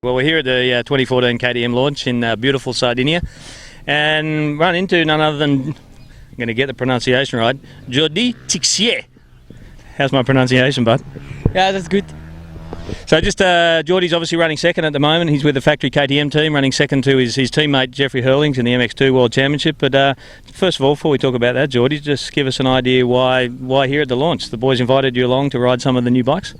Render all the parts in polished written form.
Well, we're here at the 2014 KTM launch in beautiful Sardinia and run into none other than, I'm going to get the pronunciation right, Jordi Tixier. How's my pronunciation, bud? Yeah, that's good. So just Jordi's obviously running second at the moment. He's with the factory KTM team, running second to his teammate Jeffrey Hurlings in the MX2 World Championship. But first of all, before we talk about that, Jordi, just give us an idea why here at the launch. The boys invited you along to ride some of the new bikes?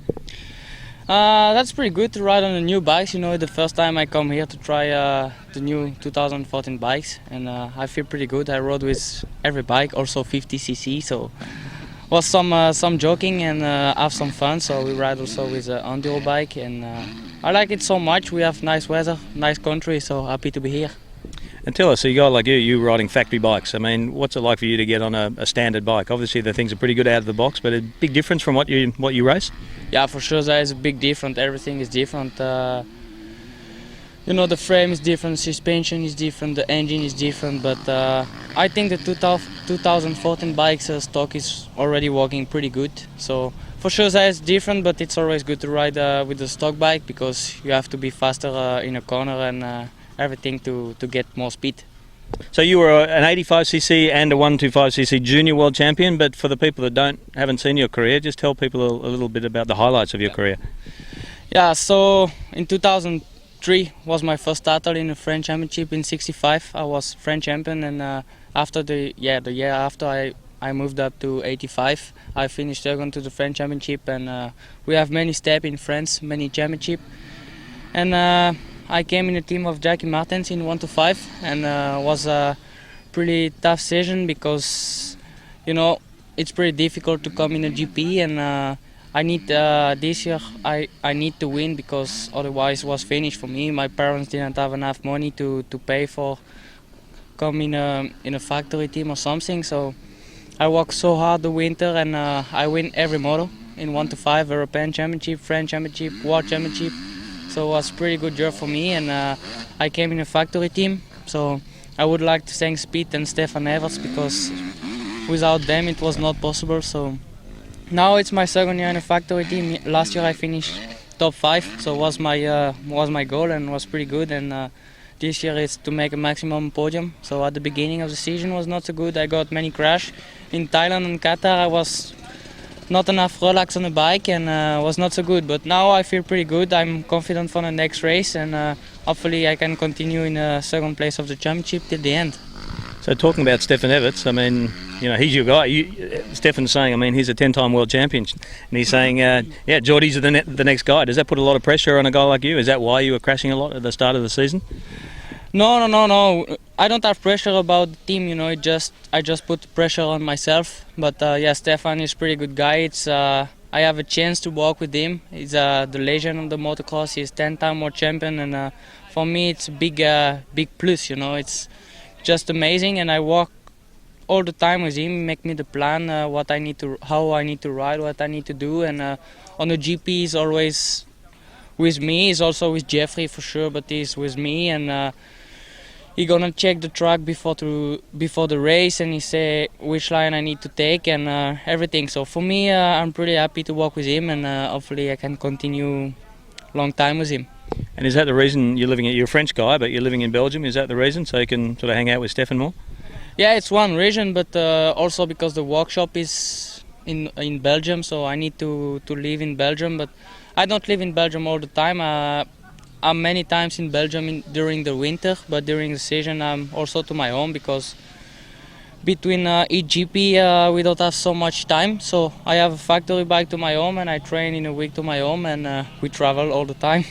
That's pretty good to ride on the new bikes. You know, the first time I come here to try the new 2014 bikes, and I feel pretty good. I rode with every bike, also 50cc, so was some joking and have some fun. So we ride also with an enduro bike, and I like it so much. We have nice weather, nice country, so happy to be here. And tell us, a guy like you riding factory bikes, I mean, what's it like for you to get on a standard bike? Obviously the things are pretty good out of the box, but a big difference from what you race? Yeah, for sure there is a big difference. Everything is different. You know, the frame is different, suspension is different, the engine is different, but I think the 2014 bikes stock is already working pretty good. So for sure that is different, but it's always good to ride with the stock bike because you have to be faster in a corner and everything to get more speed. So you were an 85cc and a 125cc junior world champion, but for the people that haven't seen your career, just tell people a little bit about the highlights of your career. Yeah, so in 2003 was my first title in the French Championship. In 65 I was French champion, and after the year after I moved up to 85, I finished second to the French Championship, and we have many steps in France, many championship, and I came in a team of Jackie Martens in 125, and was a pretty tough season because, you know, it's pretty difficult to come in a GP, and I need this year I need to win because otherwise it was finished for me. My parents didn't have enough money to pay for come in a factory team or something, so I worked so hard the winter, and I win every model in 125, European Championship, French Championship, World Championship. So it was a pretty good year for me, and I came in a factory team. So I would like to thank Speed and Stefan Everts because without them it was not possible. So now it's my second year in a factory team. Last year I finished top 5, so was my goal and was pretty good. And this year is to make a maximum podium. So at the beginning of the season was not so good. I got many crash in Thailand and Qatar. I was not enough relax on the bike and was not so good, but now I feel pretty good. I'm confident for the next race, and hopefully I can continue in second place of the championship till the end. So talking about Stefan Everts, I mean, you know, he's your guy. Stefan's saying, I mean, he's a 10-time world champion, and he's saying, yeah, Jordi's the next guy. Does that put a lot of pressure on a guy like you? Is that why you were crashing a lot at the start of the season? No. I don't have pressure about the team, you know. I just put pressure on myself. But yeah, Stefan is a pretty good guy. I have a chance to work with him. He's the legend of the motocross. He's 10-time world champion, and for me it's a big plus, you know. It's just amazing, and I work all the time with him. Make me the plan, how I need to ride, what I need to do, and on the GP he's always with me. He's also with Jeffrey for sure, but he's with me, and he gonna check the track before the race, and he say which line I need to take and everything. So for me, I'm pretty happy to work with him, and hopefully I can continue long time with him. And is that the reason you're a French guy, but you're living in Belgium? Is that the reason, so you can sort of hang out with Stefan more? Yeah, it's one reason, but also because the workshop is in Belgium, so I need to live in Belgium. But I don't live in Belgium all the time. I'm many times in Belgium during the winter, but during the season I'm also to my home because between each GP we don't have so much time. So I have a factory bike to my home, and I train in a week to my home, and we travel all the time.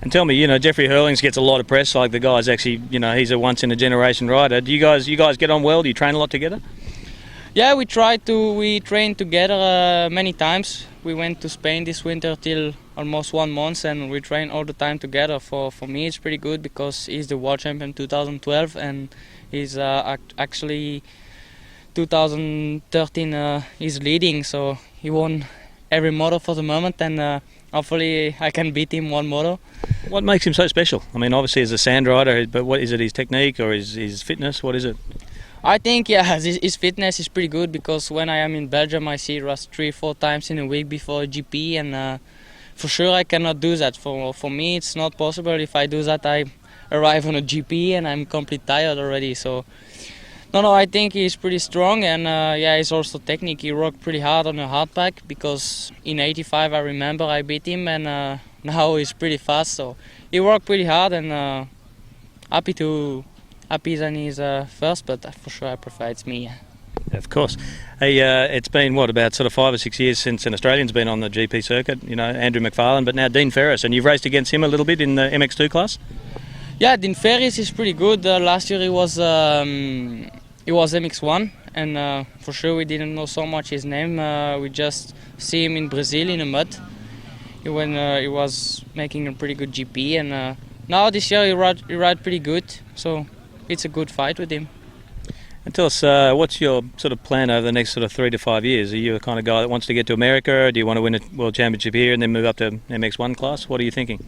And tell me, you know, Jeffrey Hurlings gets a lot of press. Like, the guy's actually, you know, he's a once-in-a-generation rider. Do you guys get on well? Do you train a lot together? Yeah, we train together many times. We went to Spain this winter till almost 1 month, and we train all the time together. For me it's pretty good because he's the world champion 2012, and he's actually 2013 he's leading, so he won every moto for the moment, and hopefully I can beat him one moto. What makes him so special? I mean, obviously as a sand rider, but what is it, his technique or his fitness? What is it? I think, yeah, his fitness is pretty good because when I am in Belgium I see Russ 3-4 times in a week before a GP, and for sure I cannot do that. For me, it's not possible. If I do that, I arrive on a GP and I'm completely tired already. So no, I think he's pretty strong, and yeah, he's also technique. He worked pretty hard on the hardback because in '85 I remember I beat him, and now he's pretty fast. So he worked pretty hard, and happy that he's first, but for sure I prefer it's me. Of course. Hey, it's been, what, about sort of 5 or 6 years since an Australian's been on the GP circuit, you know, Andrew McFarlane, but now Dean Ferris, and you've raced against him a little bit in the MX2 class? Yeah, Dean Ferris is pretty good. Last year he was MX1, and for sure we didn't know so much his name. We just see him in Brazil in the mud when he was making a pretty good GP, and now this year he ride pretty good, so it's a good fight with him. And tell us, what's your sort of plan over the next sort of 3 to 5 years? Are you a kind of guy that wants to get to America, or do you want to win a World Championship here and then move up to MX1 class? What are you thinking?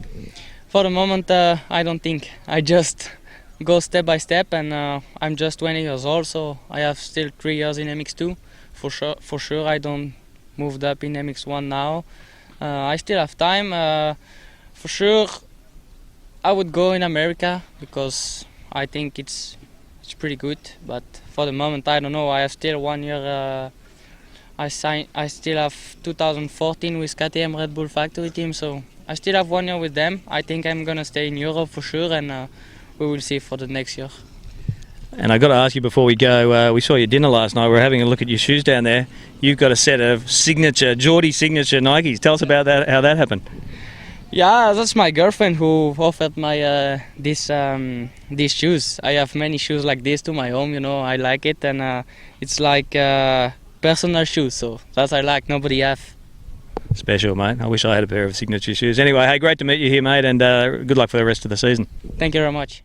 For the moment, I don't think. I just go step by step, and I'm just 20 years old, so I have still 3 years in MX2. For sure, I don't moved up in MX1 now. I still have time. For sure, I would go in America because I think it's pretty good, but for the moment I don't know. I have still 1 year. I still have 2014 with KTM Red Bull Factory Team, so I still have 1 year with them. I think I'm gonna stay in Europe for sure, and we will see for the next year. And I got to ask you before we go, we saw your dinner last night. We were having a look at your shoes down there. You've got a set of Geordie signature Nikes. Tell us about that. How that happened. Yeah, that's my girlfriend who offered my these shoes. I have many shoes like this to my home, you know. I like it, and it's like personal shoes, so that's I like. Nobody have. Special, mate. I wish I had a pair of signature shoes. Anyway, hey, great to meet you here, mate, and good luck for the rest of the season. Thank you very much.